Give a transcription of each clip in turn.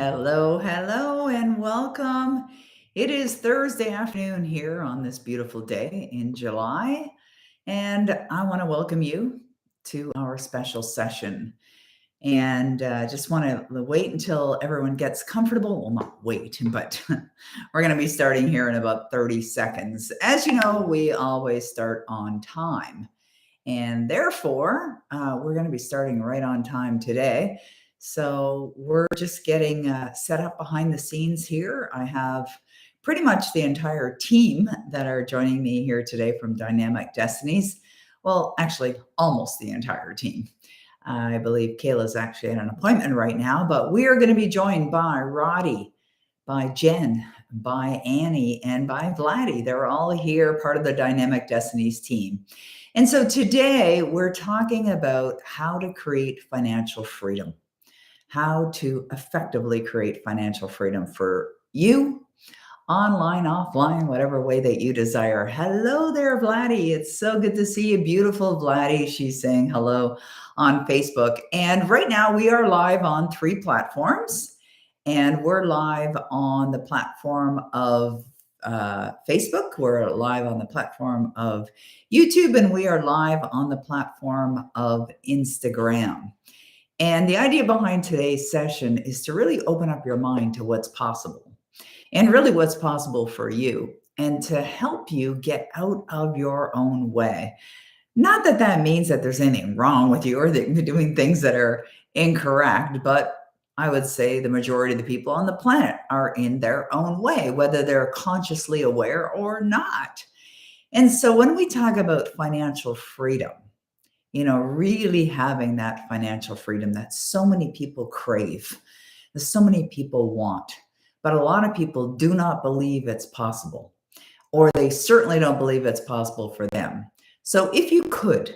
Hello, hello, and welcome. It is Thursday afternoon here on this beautiful day in July, and I want to welcome you to our special session. And just want to wait until everyone gets comfortable. Well, not wait, but we're going to be starting here in about 30 seconds. As you know, we always start on time. And therefore, we're going to be starting right on time today. So we're just getting set up behind the scenes here. I have pretty much the entire team that are joining me here today from Dynamic Destinies. Well, actually, almost the entire team. I believe Kayla's actually at an appointment right now, but we are going to be joined by Roddy, by Jen, by Annie, and by Vladdy. They're all here, part of the Dynamic Destinies team. And so today we're talking about how to create financial freedom, how to effectively create financial freedom for you, online, offline, whatever way that you desire. Hello there, Vladdy. It's so good to see you. Beautiful Vladdy. She's saying hello on Facebook. And right now we are live on 3 platforms. And we're live on the platform of Facebook. We're live on the platform of YouTube, and we are live on the platform of Instagram. And the idea behind today's session is to really open up your mind to what's possible and really what's possible for you, and to help you get out of your own way. Not that that means that there's anything wrong with you or that you're doing things that are incorrect, but I would say the majority of the people on the planet are in their own way, whether they're consciously aware or not. And so when we talk about financial freedom, really having that financial freedom that so many people crave, that so many people want, but a lot of people do not believe it's possible, or they certainly don't believe it's possible for them. So if you could,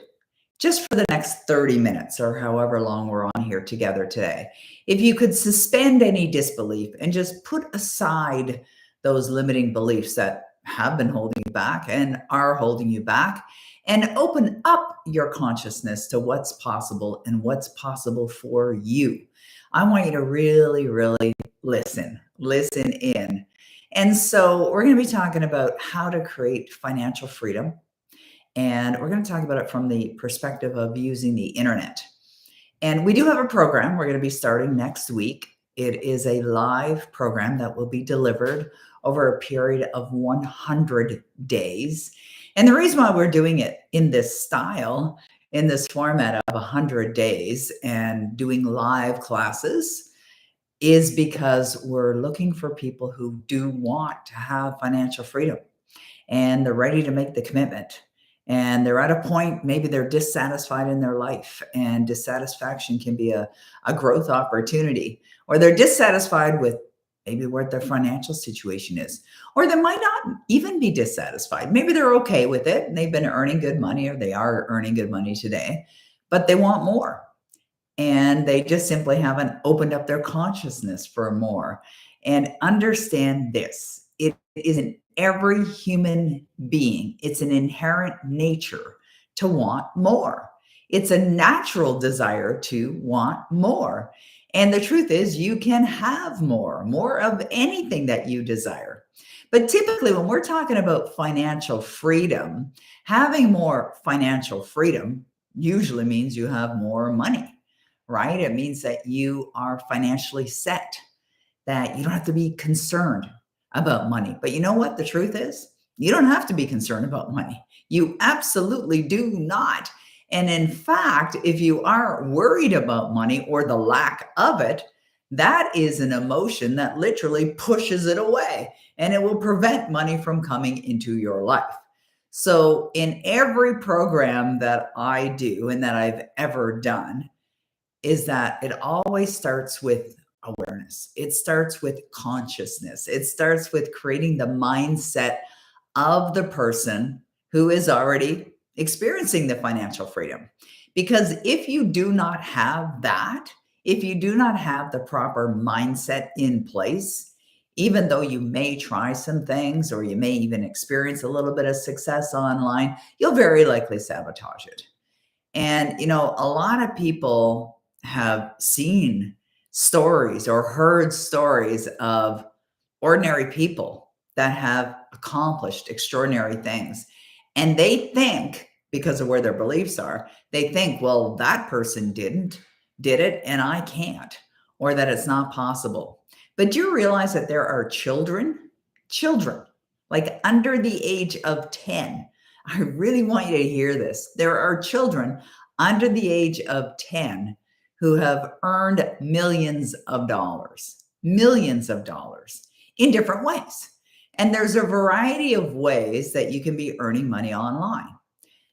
just for the next 30 minutes or however long we're on here together today, if you could suspend any disbelief and just put aside those limiting beliefs that have been holding you back and are holding you back, and open up your consciousness to what's possible and what's possible for you. I want you to really, really listen in. And so we're going to be talking about how to create financial freedom. And we're going to talk about it from the perspective of using the internet. And we do have a program we're going to be starting next week. It is a live program that will be delivered over a period of 100 days. And the reason why we're doing it in this style, in this format of 100 days and doing live classes, is because we're looking for people who do want to have financial freedom and they're ready to make the commitment. And they're at a point, maybe they're dissatisfied in their life, and dissatisfaction can be a growth opportunity, or they're dissatisfied with maybe what their financial situation is, or they might not even be dissatisfied. Maybe they're okay with it and they've been earning good money, or they are earning good money today, but they want more. And they just simply haven't opened up their consciousness for more. And understand this, it is in every human being, it's an inherent nature to want more. It's a natural desire to want more. And the truth is, you can have more of anything that you desire. But typically, when we're talking about financial freedom, having more financial freedom usually means you have more money, right? It means that you are financially set, that you don't have to be concerned about money. But you know what the truth is? You don't have to be concerned about money. You absolutely do not. And in fact, if you are worried about money or the lack of it, that is an emotion that literally pushes it away, and it will prevent money from coming into your life. So in every program that I do and that I've ever done, is that it always starts with awareness. It starts with consciousness. It starts with creating the mindset of the person who is already experiencing the financial freedom. Because if you do not have that, if you do not have the proper mindset in place, even though you may try some things or you may even experience a little bit of success online, you'll very likely sabotage it. And, a lot of people have seen stories or heard stories of ordinary people that have accomplished extraordinary things. And they think, because of where their beliefs are, they think, well, that person did it, and I can't, or that it's not possible. But do you realize that there are children, like under the age of 10? I really want you to hear this. There are children under the age of 10 who have earned millions of dollars in different ways. And there's a variety of ways that you can be earning money online.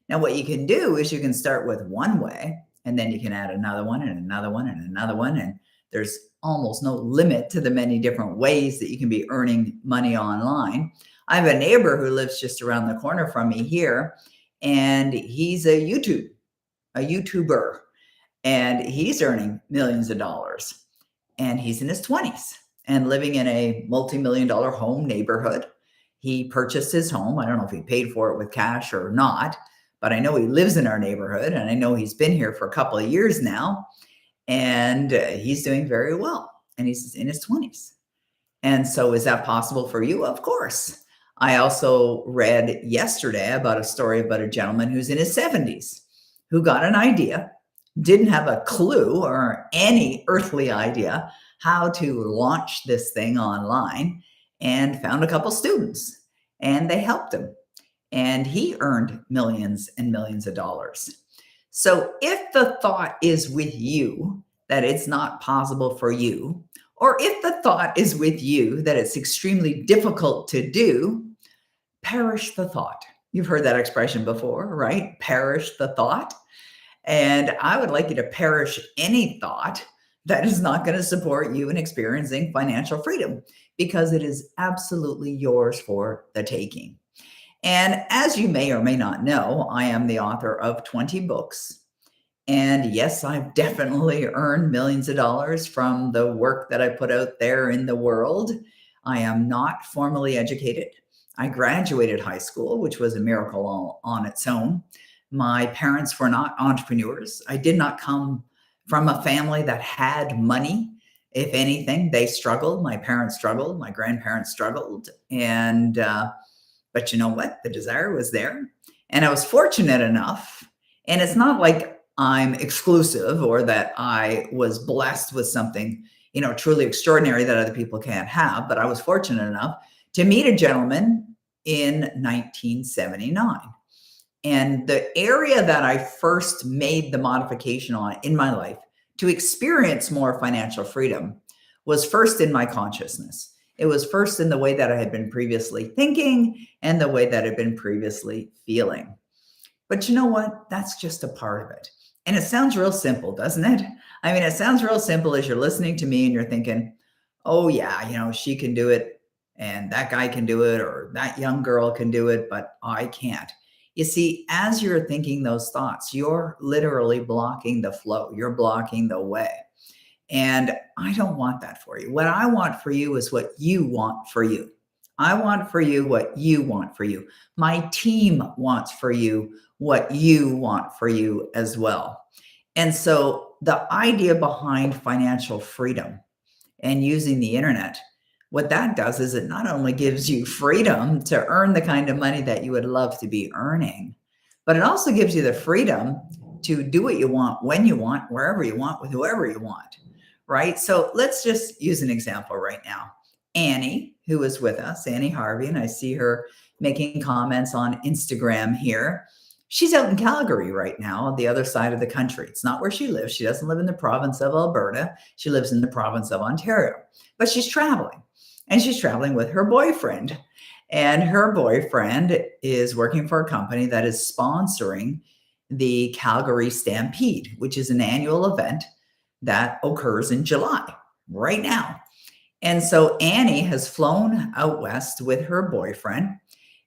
Now, what you can do is you can start with one way, and then you can add another one and another one and another one. And there's almost no limit to the many different ways that you can be earning money online. I have a neighbor who lives just around the corner from me here, and he's a YouTuber, and he's earning millions of dollars. And he's in his 20s and living in a multi-million-dollar home neighborhood. He purchased his home. I don't know if he paid for it with cash or not, but I know he lives in our neighborhood, and I know he's been here for a couple of years now, and he's doing very well, and he's in his 20s. And so is that possible for you? Of course. I also read yesterday about a story about a gentleman who's in his 70s who got an idea, didn't have a clue or any earthly idea how to launch this thing online, and found a couple students, and they helped him, and he earned millions and millions of dollars. So if the thought is with you that it's not possible for you, or if the thought is with you that it's extremely difficult to do, perish the thought. You've heard that expression before, right? Perish the thought. And I would like you to perish any thought that is not going to support you in experiencing financial freedom, because it is absolutely yours for the taking. And as you may or may not know, I am the author of 20 books. And yes, I've definitely earned millions of dollars from the work that I put out there in the world. I am not formally educated. I graduated high school, which was a miracle all on its own. My parents were not entrepreneurs. I did not come from a family that had money. If anything, they struggled. My parents struggled. My grandparents struggled. And, but you know what? The desire was there. And I was fortunate enough. And it's not like I'm exclusive or that I was blessed with something, truly extraordinary that other people can't have. But I was fortunate enough to meet a gentleman in 1979. And the area that I first made the modification on in my life to experience more financial freedom was first in my consciousness. It was first in the way that I had been previously thinking and the way that I'd been previously feeling. But you know what? That's just a part of it. And it sounds real simple, doesn't it? I mean, it sounds real simple as you're listening to me and you're thinking, oh yeah, she can do it, and that guy can do it, or that young girl can do it, but I can't. You see, as you're thinking those thoughts, you're literally blocking the flow. You're blocking the way. And I don't want that for you. What I want for you is what you want for you. I want for you what you want for you. My team wants for you what you want for you as well. And so the idea behind financial freedom and using the internet, what that does is it not only gives you freedom to earn the kind of money that you would love to be earning, but it also gives you the freedom to do what you want, when you want, wherever you want, with whoever you want, right? So let's just use an example right now. Annie, who is with us, Annie Harvey, and I see her making comments on Instagram here. She's out in Calgary right now, on the other side of the country. It's not where she lives. She doesn't live in the province of Alberta. She lives in the province of Ontario, but she's traveling. And she's traveling with her boyfriend. And her boyfriend is working for a company that is sponsoring the Calgary Stampede, which is an annual event that occurs in July, right now. And so Annie has flown out west with her boyfriend,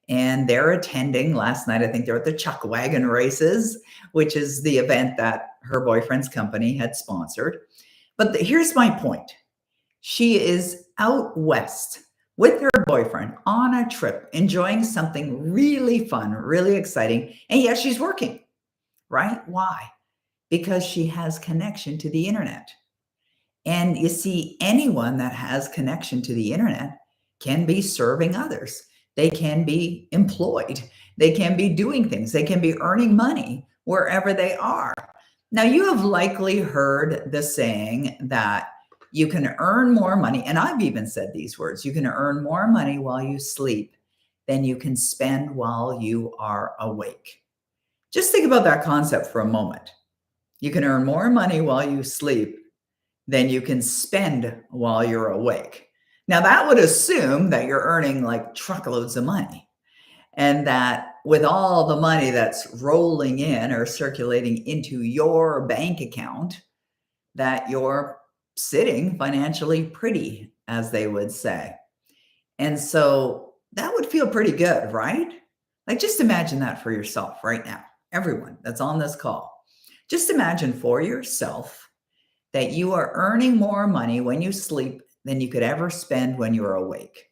and they're attending last night. I think they're at the Chuck Wagon races, which is the event that her boyfriend's company had sponsored. But here's my point. She is out west with her boyfriend on a trip, enjoying something really fun, really exciting. And yet she's working, right? Why? Because she has connection to the internet. And you see, anyone that has connection to the internet can be serving others. They can be employed. They can be doing things. They can be earning money wherever they are. Now, you have likely heard the saying that you can earn more money. And I've even said these words: you can earn more money while you sleep than you can spend while you are awake. Just think about that concept for a moment. You can earn more money while you sleep than you can spend while you're awake. Now, that would assume that you're earning like truckloads of money, and that with all the money that's rolling in or circulating into your bank account, that you're sitting financially pretty, as they would say. And so that would feel pretty good, right? Like, just imagine that for yourself right now. Everyone that's on this call, just imagine for yourself that you are earning more money when you sleep than you could ever spend when you're awake.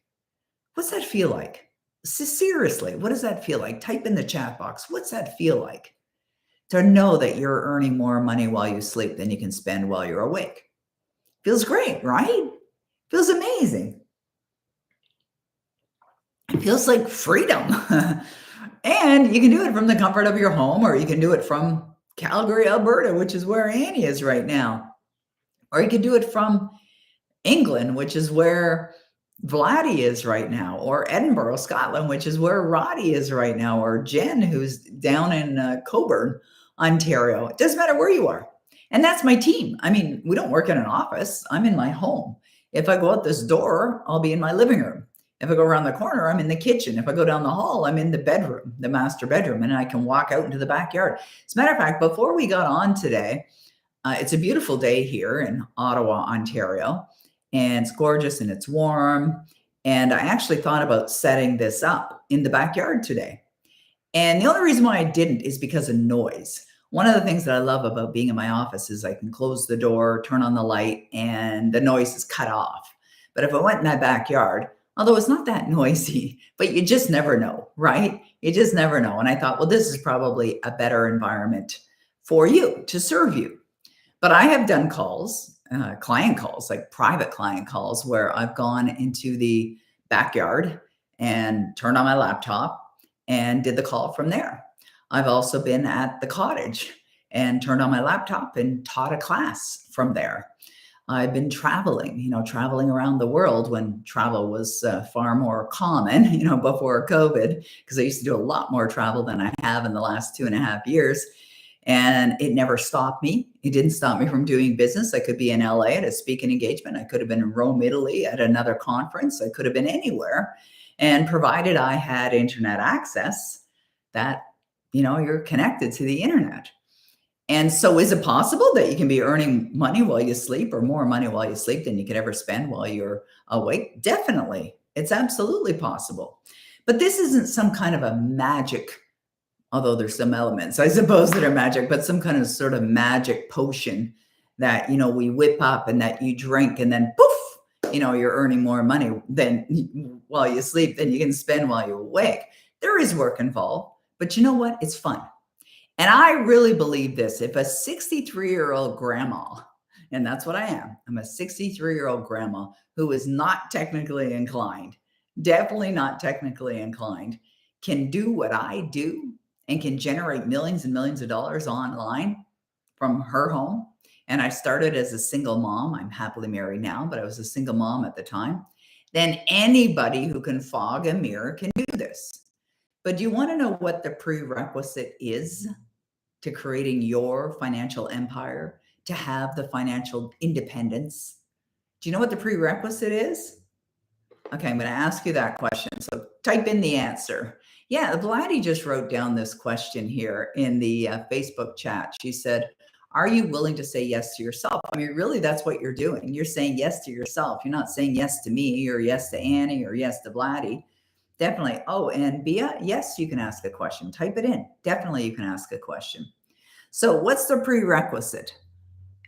What's that feel like? Seriously, what does that feel like? Type in the chat box. What's that feel like to know that you're earning more money while you sleep than you can spend while you're awake? Feels great, right? Feels amazing. It feels like freedom. And you can do it from the comfort of your home, or you can do it from Calgary, Alberta, which is where Annie is right now. Or you can do it from England, which is where Vladdy is right now, or Edinburgh, Scotland, which is where Roddy is right now, or Jen, who's down in Coburn, Ontario. It doesn't matter where you are. And that's my team. I mean, we don't work in an office. I'm in my home. If I go out this door, I'll be in my living room. If I go around the corner, I'm in the kitchen. If I go down the hall, I'm in the bedroom, the master bedroom, and I can walk out into the backyard. As a matter of fact, before we got on today, it's a beautiful day here in Ottawa, Ontario, and it's gorgeous and it's warm. And I actually thought about setting this up in the backyard today. And the only reason why I didn't is because of noise. One of the things that I love about being in my office is I can close the door, turn on the light, and the noise is cut off. But if I went in that backyard, although it's not that noisy, but you just never know, right? You just never know. And I thought, well, this is probably a better environment for you, to serve you. But I have done calls, client calls, like private client calls, where I've gone into the backyard and turned on my laptop and did the call from there. I've also been at the cottage and turned on my laptop and taught a class from there. I've been traveling around the world when travel was far more common, before COVID, because I used to do a lot more travel than I have in the last 2.5 years. And it never stopped me. It didn't stop me from doing business. I could be in LA at a speaking engagement. I could have been in Rome, Italy at another conference. I could have been anywhere. And provided I had internet access, that, you're connected to the internet. And so is it possible that you can be earning money while you sleep, or more money while you sleep than you could ever spend while you're awake? Definitely. It's absolutely possible. But this isn't some kind of a magic, although there's some elements, I suppose, that are magic, but some kind of sort of magic potion that, we whip up and that you drink, and then poof, you're earning more money than while you sleep than you can spend while you're awake. There is work involved, but you know what? It's fun. And I really believe this. If a 63-year-old grandma, and that's what I am, I'm a 63-year-old grandma who is not technically inclined, definitely not technically inclined, can do what I do and can generate millions and millions of dollars online from her home. And I started as a single mom. I'm happily married now, but I was a single mom at the time. Then anybody who can fog a mirror can do this. But do you want to know what the prerequisite is to creating your financial empire, to have the financial independence? Do you know what the prerequisite is? Okay, I'm going to ask you that question. So type in the answer. Yeah, Vladdy just wrote down this question here in the Facebook chat. She said, are you willing to say yes to yourself? I mean, really, that's what you're doing. You're saying yes to yourself. You're not saying yes to me, or yes to Annie, or yes to Vladdy. Definitely. Oh, and Bia, yes, you can ask a question. Type it in. Definitely, you can ask a question. So what's the prerequisite?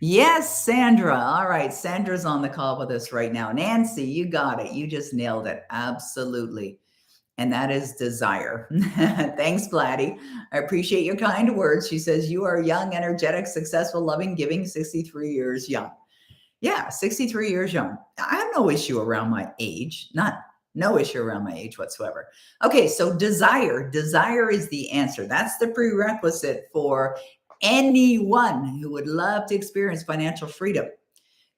Yes, Sandra. All right. Sandra's on the call with us right now. Nancy, you got it. You just nailed it. Absolutely. And that is desire. Thanks, Vladdy. I appreciate your kind words. She says, you are young, energetic, successful, loving, giving, 63 years young. Yeah, 63 years young. I have no issue around my age. None. No issue around my age whatsoever. Okay, so desire. Desire is the answer. That's the prerequisite for anyone who would love to experience financial freedom.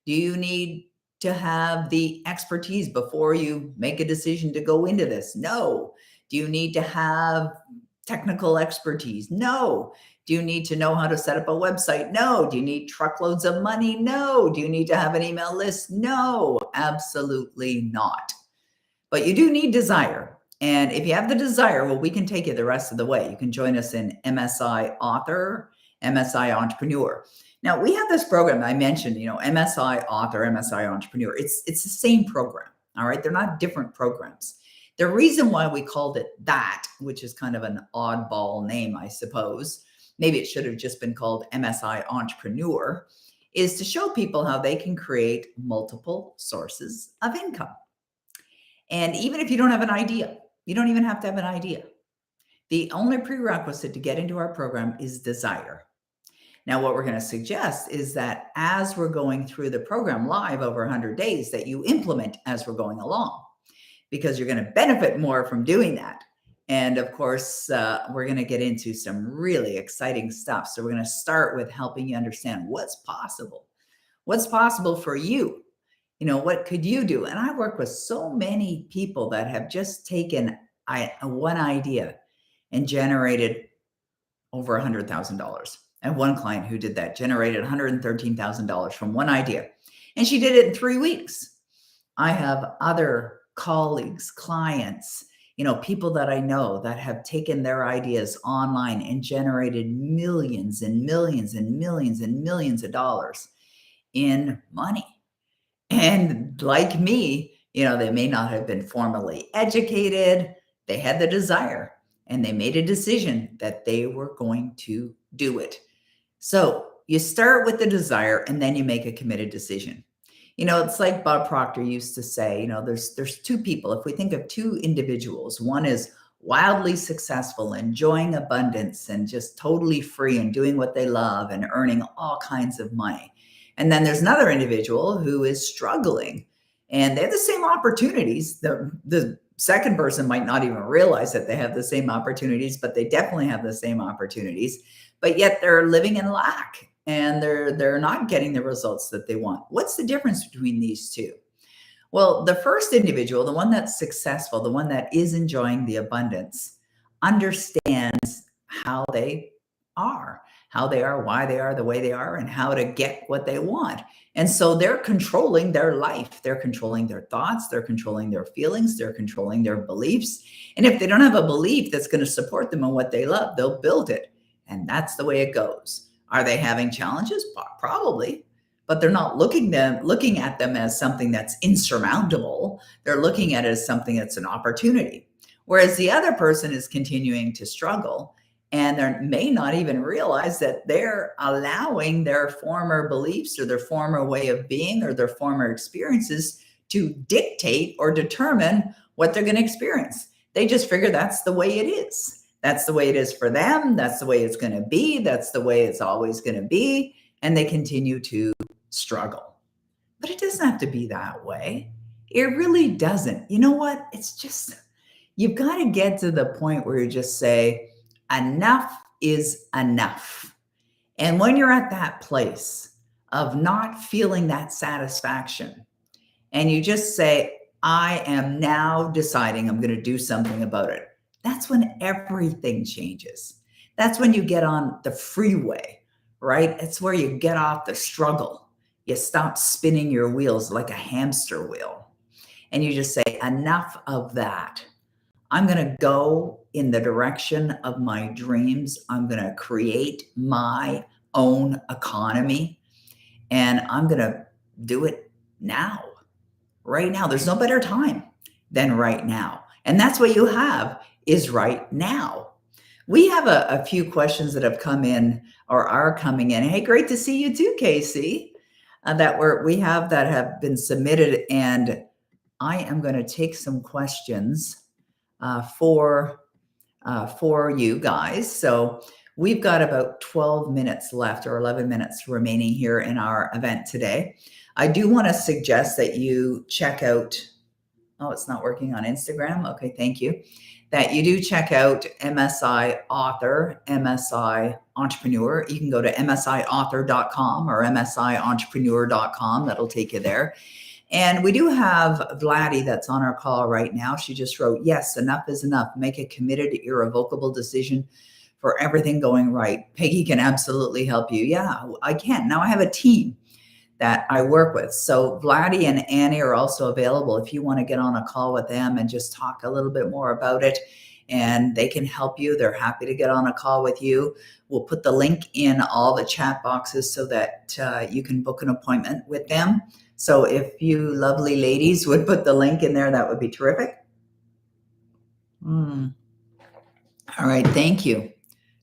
Do you need to have the expertise before you make a decision to go into this? No. Do you need to have technical expertise? No. Do you need to know how to set up a website? No. Do you need truckloads of money? No. Do you need to have an email list? No, absolutely not. But you do need desire. And if you have the desire, well, we can take you the rest of the way. You can join us in MSI Author, MSI Entrepreneur. Now, we have this program I mentioned, MSI Author, MSI Entrepreneur. It's the same program, all right? They're not different programs. The reason why we called it that, which is kind of an oddball name, I suppose, maybe it should have just been called MSI Entrepreneur, is to show people how they can create multiple sources of income. And even if you don't have an idea, you don't even have to have an idea. The only prerequisite to get into our program is desire. Now, what we're going to suggest is that as we're going through the program live over 100 days, that you implement as we're going along, because you're going to benefit more from doing that. And of course, we're going to get into some really exciting stuff. So we're going to start with helping you understand what's possible. What's possible for you? What could you do? And I work with so many people that have just taken one idea and generated over $100,000. I have one client who did that, generated $113,000 from one idea. And she did it in 3 weeks. I have other colleagues, clients, people that I know that have taken their ideas online and generated millions and millions and millions and millions of dollars in money. And like me, they may not have been formally educated. They had the desire and they made a decision that they were going to do it. So you start with the desire and then you make a committed decision. It's like Bob Proctor used to say, there's two people. If we think of two individuals, one is wildly successful, enjoying abundance and just totally free and doing what they love and earning all kinds of money. And then there's another individual who is struggling and they have the same opportunities. The second person might not even realize that they have the same opportunities, but they definitely have the same opportunities, but yet they're living in lack and they're not getting the results that they want. What's the difference between these two? Well, the first individual, the one that's successful, the one that is enjoying the abundance, understands how they are, why they are the way they are, and how to get what they want. And so they're controlling their life. They're controlling their thoughts. They're controlling their feelings. They're controlling their beliefs. And if they don't have a belief that's going to support them in what they love, they'll build it. And that's the way it goes. Are they having challenges? Probably. But they're not looking at them as something that's insurmountable. They're looking at it as something that's an opportunity. Whereas the other person is continuing to struggle and they may not even realize that they're allowing their former beliefs or their former way of being or their former experiences to dictate or determine what they're going to experience. They just figure that's the way it is. That's the way it is for them. That's the way it's going to be. That's the way it's always going to be. And they continue to struggle. But it doesn't have to be that way. It really doesn't. You know what? It's just, you've got to get to the point where you just say, enough is enough. And when you're at that place of not feeling that satisfaction, and you just say, I am now deciding I'm going to do something about it, that's when everything changes. That's when you get on the freeway, right? It's where you get off the struggle. You stop spinning your wheels like a hamster wheel. And you just say, enough of that. I'm going to go in the direction of my dreams. I'm going to create my own economy. And I'm going to do it now, right now. There's no better time than right now. And that's what you have is right now. We have a few questions that have come in or are coming in. Hey, great to see you too, Casey, that have been submitted. And I am going to take some questions for you guys. So we've got about 12 minutes left or 11 minutes remaining here in our event today. I do want to suggest that you check out, oh, it's not working on Instagram. Okay, thank you. That you do check out MSI Author, MSI Entrepreneur. You can go to msiauthor.com or msientrepreneur.com. That'll take you there. And we do have Vladdy that's on our call right now. She just wrote, yes, enough is enough. Make a committed, irrevocable decision for everything going right. Peggy can absolutely help you. Yeah, I can. Now I have a team that I work with. So Vladdy and Annie are also available if you want to get on a call with them and just talk a little bit more about it. And they can help you. They're happy to get on a call with you. We'll put the link in all the chat boxes so that you can book an appointment with them. So if you lovely ladies would put the link in there, that would be terrific. All right, thank you.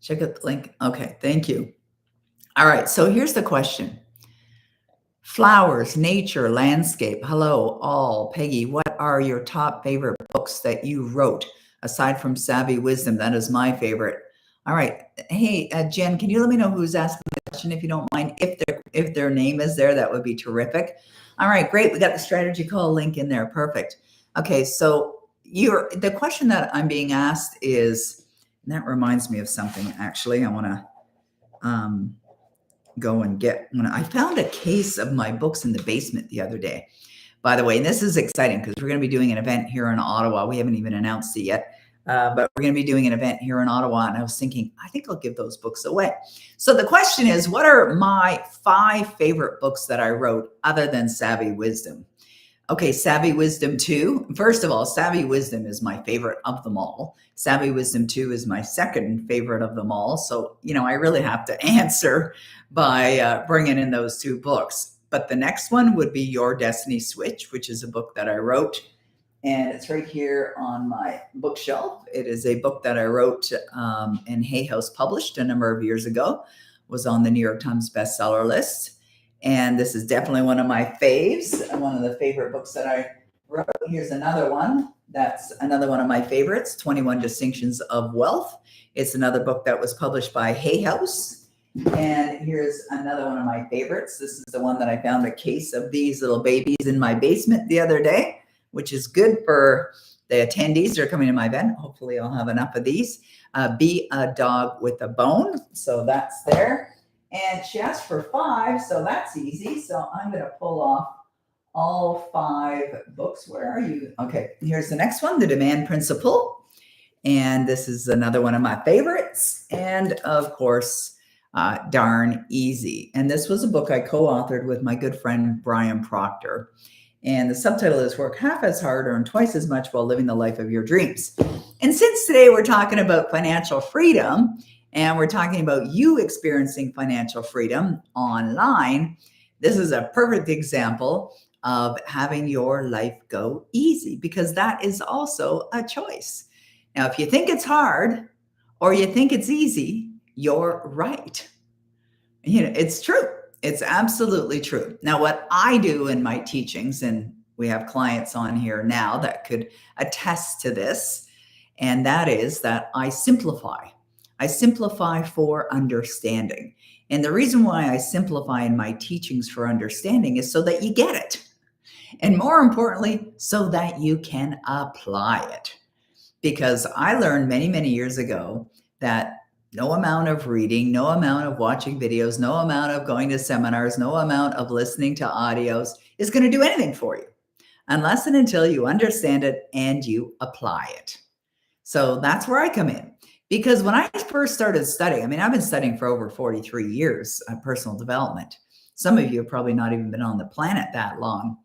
Check out the link. Okay, thank you. All right, so here's the question. Flowers, nature, landscape. Hello, all. Peggy, what are your top favorite books that you wrote aside from Savvy Wisdom? That is my favorite. All right. Hey, Jen, can you let me know who's asking the question if you don't mind? If their name is there, that would be terrific. All right, great. We got the strategy call link in there. Perfect. Okay, so the question that I'm being asked is, and that reminds me of something, actually. I want to go and get one. I found a case of my books in the basement the other day, by the way, and this is exciting because we're going to be doing an event here in Ottawa. We haven't even announced it yet, but we're going to be doing an event here in Ottawa, and I was thinking, I think I'll give those books away. So the question is, what are my 5 favorite books that I wrote other than Savvy Wisdom? Okay, Savvy Wisdom 2. First of all, Savvy Wisdom is my favorite of them all. Savvy Wisdom 2 is my second favorite of them all. So, I really have to answer by bringing in those 2 books. But the next one would be Your Destiny Switch, which is a book that I wrote. And it's right here on my bookshelf. It is a book that I wrote and Hay House published a number of years ago. Was on the New York Times bestseller list. And this is definitely one of my faves, one of the favorite books that I wrote. Here's another one. That's another one of my favorites, 21 Distinctions of Wealth. It's another book that was published by Hay House. And here's another one of my favorites. This is the one that I found a case of these little babies in my basement the other day, which is good for the attendees that are coming to my event. Hopefully I'll have enough of these. Be a Dog with a Bone. So that's there. And she asked for 5, so that's easy. So I'm going to pull off all 5 books. Where are you? Okay, here's the next one, The Demand Principle. And this is another one of my favorites. And of course, Darn Easy. And this was a book I co-authored with my good friend, Brian Proctor. And the subtitle is Work Half as Hard, Earn Twice as Much While Living the Life of Your Dreams. And since today we're talking about financial freedom, and we're talking about you experiencing financial freedom online, this is a perfect example of having your life go easy, because that is also a choice. Now, if you think it's hard or you think it's easy, you're right. It's true. It's absolutely true. Now, what I do in my teachings, and we have clients on here now that could attest to this, and that is that I simplify. I simplify for understanding. And the reason why I simplify in my teachings for understanding is so that you get it. And more importantly, so that you can apply it. Because I learned many, many years ago that no amount of reading, no amount of watching videos, no amount of going to seminars, no amount of listening to audios is going to do anything for you unless and until you understand it and you apply it. So that's where I come in. Because when I first started studying, I've been studying for over 43 years, personal development. Some of you have probably not even been on the planet that long.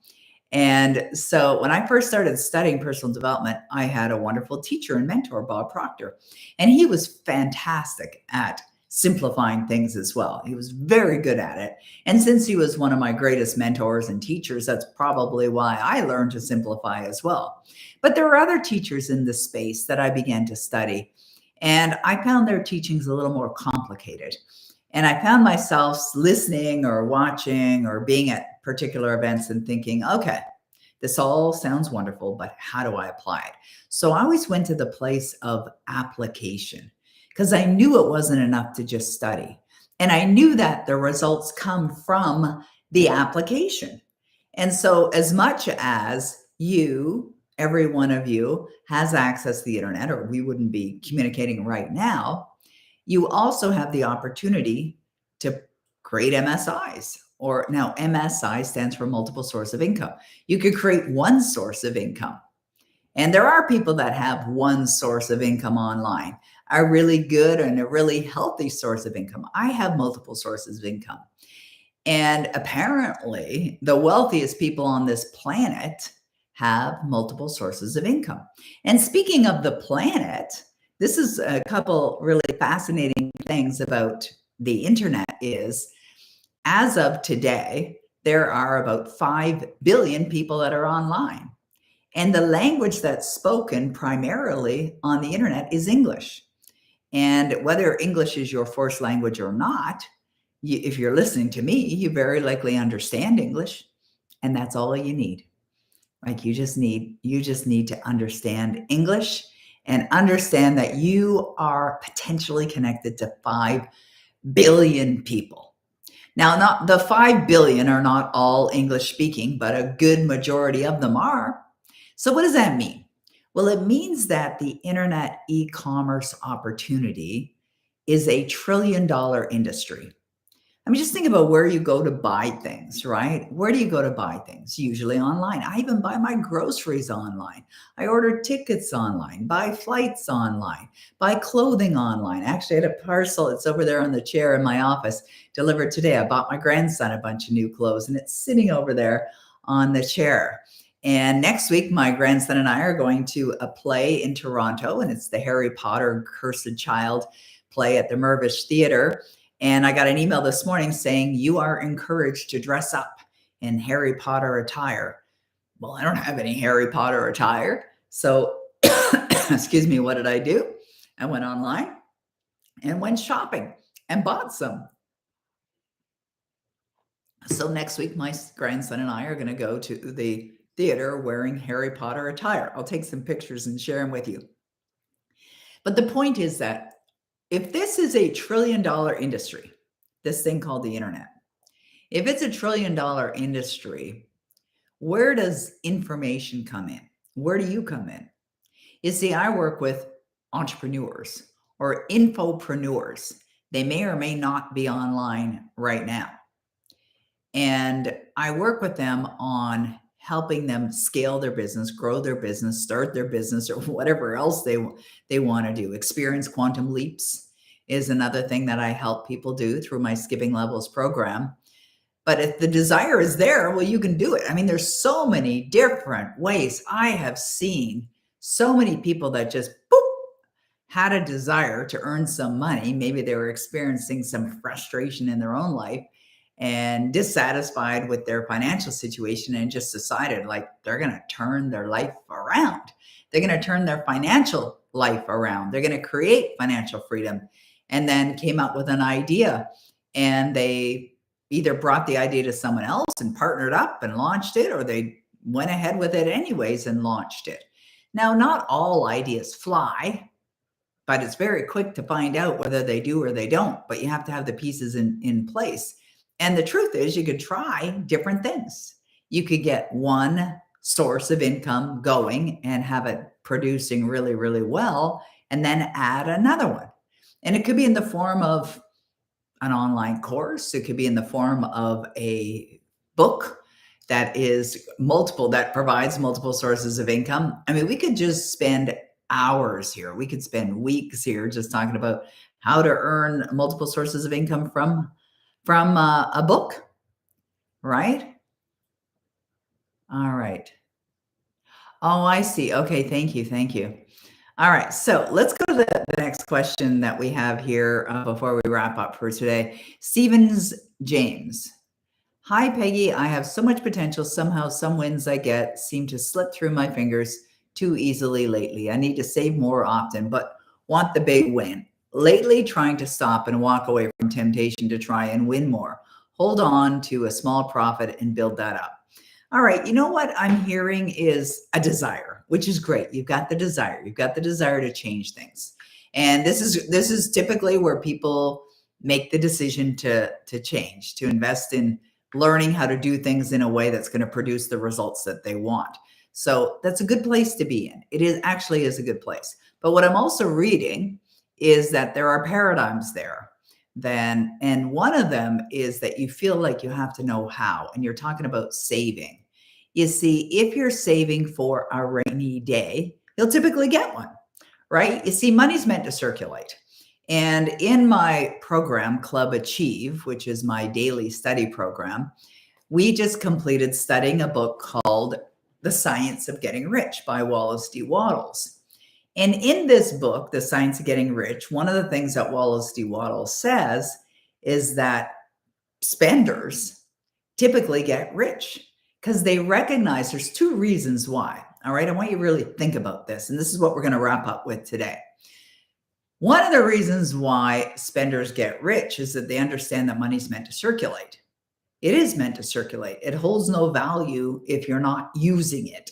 And so when I first started studying personal development, I had a wonderful teacher and mentor, Bob Proctor. And he was fantastic at simplifying things as well. He was very good at it. And since he was one of my greatest mentors and teachers, that's probably why I learned to simplify as well. But there were other teachers in this space that I began to study. And I found their teachings a little more complicated. And I found myself listening or watching or being at particular events and thinking, okay, this all sounds wonderful, but how do I apply it? So I always went to the place of application because I knew it wasn't enough to just study. And I knew that the results come from the application. And so, as much as every one of you, has access to the internet, or we wouldn't be communicating right now, you also have the opportunity to create MSIs. Or now, MSI stands for multiple source of income. You could create one source of income. And there are people that have one source of income online, a really good and a really healthy source of income. I have multiple sources of income. And apparently, the wealthiest people on this planet have multiple sources of income. And speaking of the planet, this is a couple really fascinating things about the internet is, as of today, there are about 5 billion people that are online. And the language that's spoken primarily on the internet is English. And whether English is your first language or not, if you're listening to me, you very likely understand English, and that's all you need. Like you just need to understand English and understand that you are potentially connected to 5 billion people. Now, not the 5 billion are not all English speaking, but a good majority of them are. So what does that mean? Well, it means that the internet e-commerce opportunity is a $1 trillion industry. I mean, just think about where you go to buy things, right? Where do you go to buy things? Usually online. I even buy my groceries online. I order tickets online, buy flights online, buy clothing online. Actually, I had a parcel. It's over there on the chair in my office, delivered today. I bought my grandson a bunch of new clothes, and it's sitting over there on the chair. And next week, my grandson and I are going to a play in Toronto, and it's the Harry Potter Cursed Child play at the Mirvish Theatre. And I got an email this morning saying, you are encouraged to dress up in Harry Potter attire. Well, I don't have any Harry Potter attire. So, excuse me, what did I do? I went online and went shopping and bought some. So next week, my grandson and I are going to go to the theater wearing Harry Potter attire. I'll take some pictures and share them with you. But the point is that if this is a $1 trillion industry, this thing called the internet, if it's a $1 trillion industry, where does information come in? Where do you come in? You see, I work with entrepreneurs or infopreneurs. They may or may not be online right now. And I work with them on helping them scale their business, grow their business, start their business, or whatever else they want to do. Experience quantum leaps is another thing that I help people do through my Skipping Levels program. But if the desire is there, well, you can do it. I mean, there's so many different ways. I have seen so many people that just had a desire to earn some money. Maybe they were experiencing some frustration in their own life and dissatisfied with their financial situation and just decided like they're going to turn their life around. They're going to turn their financial life around. They're going to create financial freedom, and then came up with an idea, and they either brought the idea to someone else and partnered up and launched it, or they went ahead with it anyways and launched it. Now, not all ideas fly, but it's very quick to find out whether they do or they don't, but you have to have the pieces in place. And the truth is, you could try different things. You could get one source of income going and have it producing really, really well, and then add another one. And it could be in the form of an online course. It could be in the form of a book that is multiple, that provides multiple sources of income. I mean, we could just spend hours here. We could spend weeks here just talking about how to earn multiple sources of income from a book, right? All right. Oh, I see. Okay. Thank you. Thank you. All right. So let's go to the next question that we have here before we wrap up for today. Stevens James. Hi, Peggy. I have so much potential. Somehow some wins I get seem to slip through my fingers too easily lately. I need to save more often, but want the big win. Lately, trying to stop and walk away from temptation to try and win more. Hold on to a small profit and build that up. All right. You know what I'm hearing is a desire, which is great. You've got the desire. You've got the desire to change things. And this is typically where people make the decision to change, to invest in learning how to do things in a way that's going to produce the results that they want. So that's a good place to be in. It is actually is a good place. But what I'm also reading is that there are paradigms there. Then, and one of them is that you feel like you have to know how, and you're talking about saving. You see, if you're saving for a rainy day, you'll typically get one, right? You see, money's meant to circulate. And in my program, Club Achieve, which is my daily study program, we just completed studying a book called The Science of Getting Rich by Wallace D. Wattles. And in this book, The Science of Getting Rich, one of the things that Wallace D. Wattles says is that spenders typically get rich because they recognize there's two reasons why. All right. I want you to really think about this. And this is what we're going to wrap up with today. One of the reasons why spenders get rich is that they understand that money's meant to circulate. It is meant to circulate. It holds no value if you're not using it.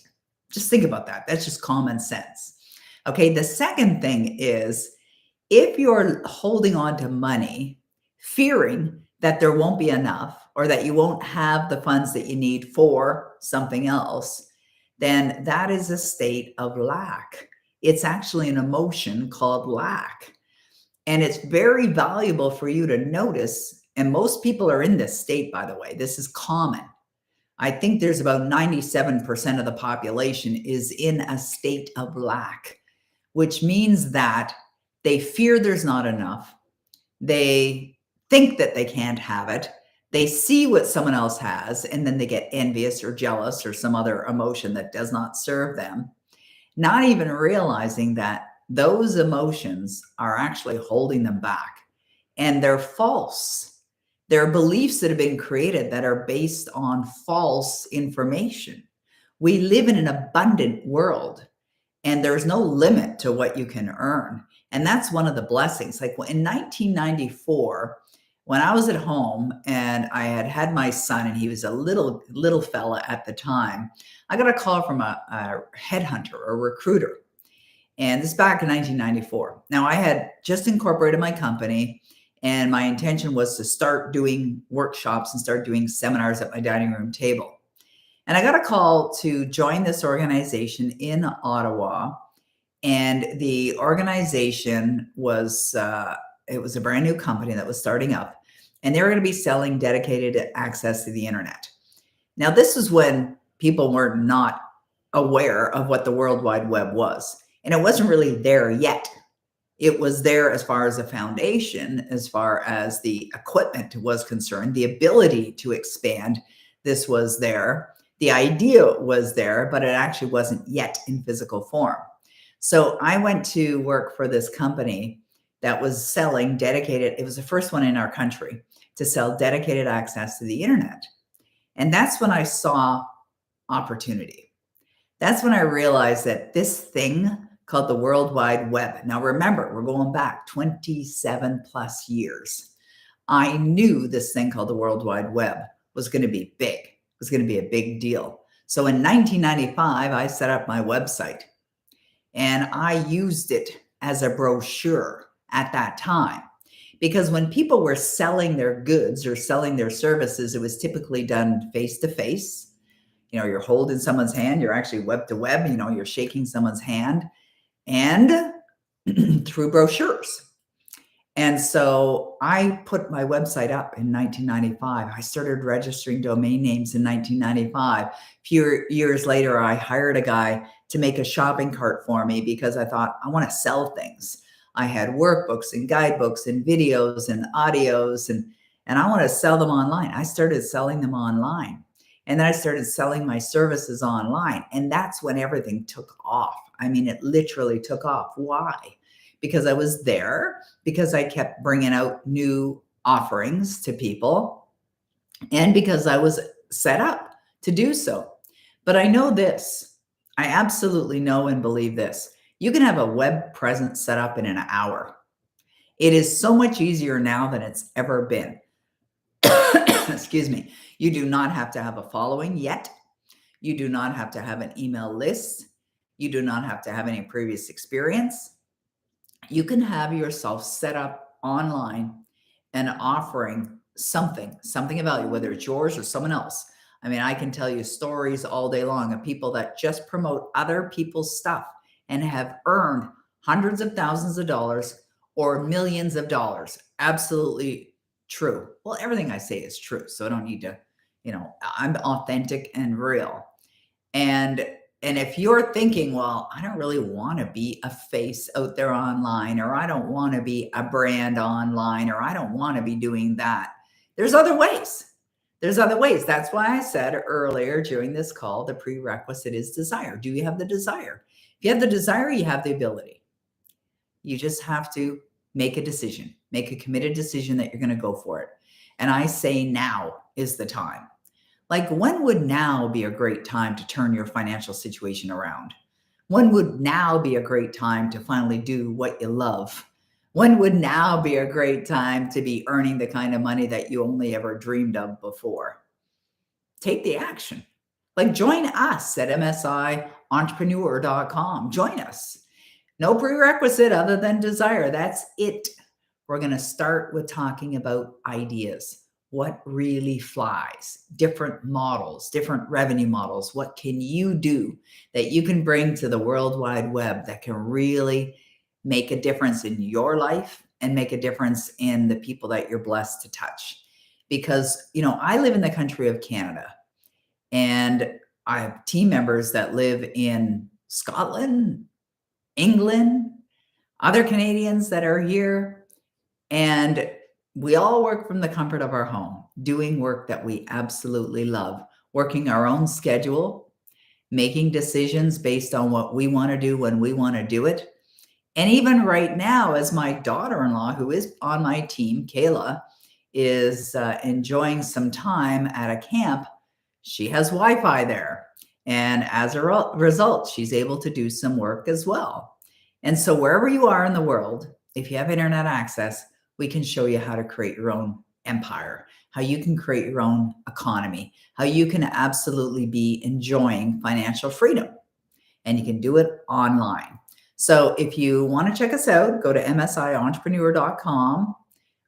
Just think about that. That's just common sense. Okay. The second thing is if you're holding on to money, fearing that there won't be enough or that you won't have the funds that you need for something else, then that is a state of lack. It's actually an emotion called lack. And it's very valuable for you to notice. And most people are in this state, by the way. This is common. I think there's about 97% of the population is in a state of lack, which means that they fear there's not enough. They think that they can't have it. They see what someone else has, and then they get envious or jealous or some other emotion that does not serve them, not even realizing that those emotions are actually holding them back. And they're false. They're beliefs that have been created that are based on false information. We live in an abundant world, and there's no limit to what you can earn. And that's one of the blessings. Like in 1994, when I was at home and I had my son, and he was a little fella at the time, I got a call from a headhunter, a recruiter. And this is back in 1994. Now, I had just incorporated my company, and my intention was to start doing workshops and start doing seminars at my dining room table. And I got a call to join this organization in Ottawa. And the organization was, it was a brand new company that was starting up, and they were going to be selling dedicated access to the internet. Now, this is when people were not aware of what the World Wide Web was. And it wasn't really there yet. It was there as far as a foundation, as far as the equipment was concerned, the ability to expand. This was there. The idea was there, but it actually wasn't yet in physical form. So I went to work for this company that was selling dedicated. It was the first one in our country to sell dedicated access to the internet. And that's when I saw opportunity. That's when I realized that this thing called the World Wide Web. Now, remember, we're going back 27 plus years. I knew this thing called the World Wide Web was going to be big. It was going to be a big deal. So in 1995, I set up my website, and I used it as a brochure at that time. Because when people were selling their goods or selling their services, it was typically done face to face. You know, you're holding someone's hand, you're actually web to web, you know, you're shaking someone's hand, and through brochures. And so I put my website up in 1995. I started registering domain names in 1995. A few years later, I hired a guy to make a shopping cart for me because I thought, I want to sell things. I had workbooks and guidebooks and videos and audios, and I want to sell them online. I started selling them online. And then I started selling my services online. And that's when everything took off. I mean, it literally took off. Why? Because I was there, because I kept bringing out new offerings to people, and because I was set up to do so. But I know this. I absolutely know and believe this. You can have a web presence set up in an hour. It is so much easier now than it's ever been. Excuse me. You do not have to have a following yet. You do not have to have an email list. You do not have to have any previous experience. You can have yourself set up online and offering something about you, whether it's yours or someone else. I mean, I can tell you stories all day long of people that just promote other people's stuff and have earned hundreds of thousands of dollars or millions of dollars. Absolutely true. Well, everything I say is true. So I don't need to, I'm authentic and real. And if you're thinking, well, I don't really want to be a face out there online, or I don't want to be a brand online, or I don't want to be doing that. There's other ways. There's other ways. That's why I said earlier during this call, the prerequisite is desire. Do you have the desire? If you have the desire, you have the ability. You just have to make a decision, make a committed decision that you're going to go for it. And I say now is the time. Like, when would now be a great time to turn your financial situation around? When would now be a great time to finally do what you love? When would now be a great time to be earning the kind of money that you only ever dreamed of before? Take the action. Like, join us at msientrepreneur.com. Join us. No prerequisite other than desire. That's it. We're going to start with talking about ideas. What really flies, different models, different revenue models. What can you do that you can bring to the World Wide Web that can really make a difference in your life and make a difference in the people that you're blessed to touch? Because, I live in the country of Canada, and I have team members that live in Scotland, England, other Canadians that are here, and we all work from the comfort of our home, doing work that we absolutely love, working our own schedule, making decisions based on what we want to do when we want to do it. And even right now, as my daughter-in-law, who is on my team, Kayla, is enjoying some time at a camp, she has Wi-Fi there. And as a result, she's able to do some work as well. And so wherever you are in the world, if you have internet access, we can show you how to create your own empire, how you can create your own economy, how you can absolutely be enjoying financial freedom. And you can do it online. So if you want to check us out, go to msientrepreneur.com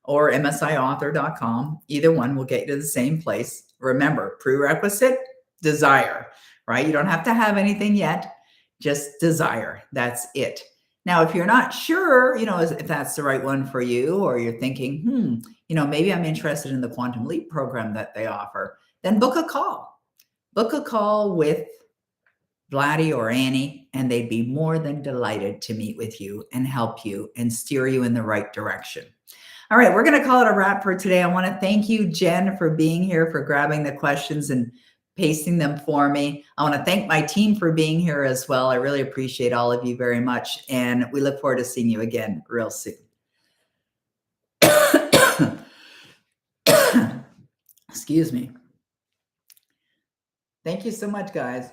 or msiauthor.com. Either one will get you to the same place. Remember, prerequisite, desire, right? You don't have to have anything yet, just desire. That's it. Now, if you're not sure, if that's the right one for you, or you're thinking, maybe I'm interested in the Quantum Leap program that they offer, then book a call. Book a call with Vladdy or Annie, and they'd be more than delighted to meet with you and help you and steer you in the right direction. All right, we're going to call it a wrap for today. I want to thank you, Jen, for being here, for grabbing the questions and pasting them for me. I want to thank my team for being here as well. I really appreciate all of you very much. And we look forward to seeing you again real soon. Excuse me. Thank you so much, guys.